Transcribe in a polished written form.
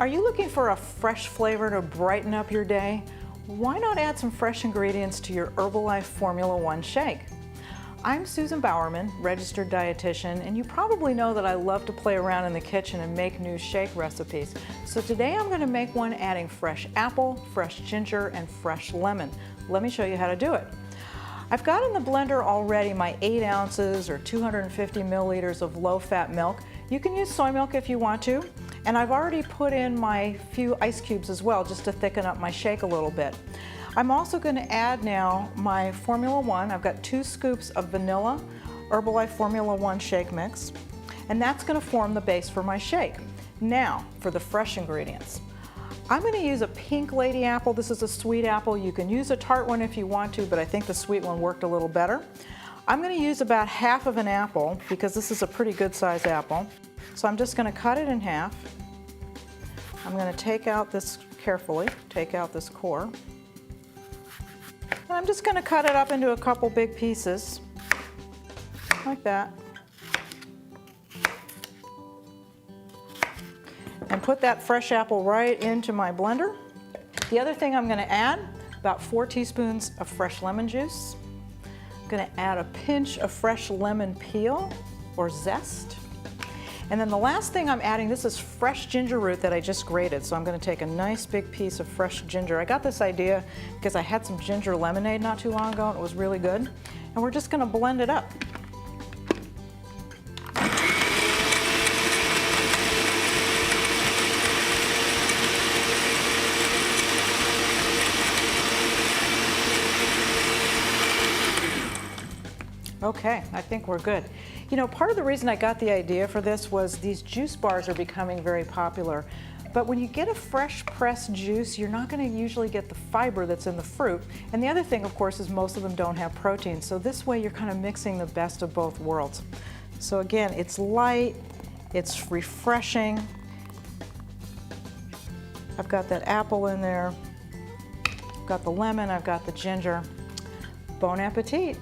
Are you looking for a fresh flavor to brighten up your day? Why not add some fresh ingredients to your Herbalife Formula 1 shake? I'm Susan Bowerman, registered dietitian, and you probably know that I love to play around in the kitchen and make new shake recipes. So today I'm going to make one adding fresh apple, fresh ginger, and fresh lemon. Let me show you how to do it. I've got in the blender already my 8 ounces or 250 milliliters of low-fat milk. You can use soy milk if you want to. And I've already put in my few ice cubes as well, just to thicken up my shake a little bit. I'm also going to add now my Formula 1. I've got 2 scoops of vanilla Herbalife Formula 1 shake mix, and that's going to form the base for my shake. Now, for the fresh ingredients. I'm going to use a pink lady apple. This is a sweet apple. You can use a tart one if you want to, but I think the sweet one worked a little better. I'm going to use about half of an apple because this is a pretty good size apple. So I'm just going to cut it in half. I'm going to take out this carefully, take out this core. And I'm just going to cut it up into a couple big pieces, like that. And put that fresh apple right into my blender. The other thing I'm going to add, about 4 teaspoons of fresh lemon juice. I'm going to add a pinch of fresh lemon peel or zest. And then the last thing I'm adding, this is fresh ginger root that I just grated. So I'm going to take a nice big piece of fresh ginger. I got this idea because I had some ginger lemonade not too long ago and it was really good. And we're just going to blend it up. Okay, I think we're good. You know, part of the reason I got the idea for this was these juice bars are becoming very popular. But when you get a fresh pressed juice, you're not going to usually get the fiber that's in the fruit. And the other thing, of course, is most of them don't have protein. So this way you're kind of mixing the best of both worlds. So again, it's light, it's refreshing. I've got that apple in there, I've got the lemon, I've got the ginger. Bon appetit.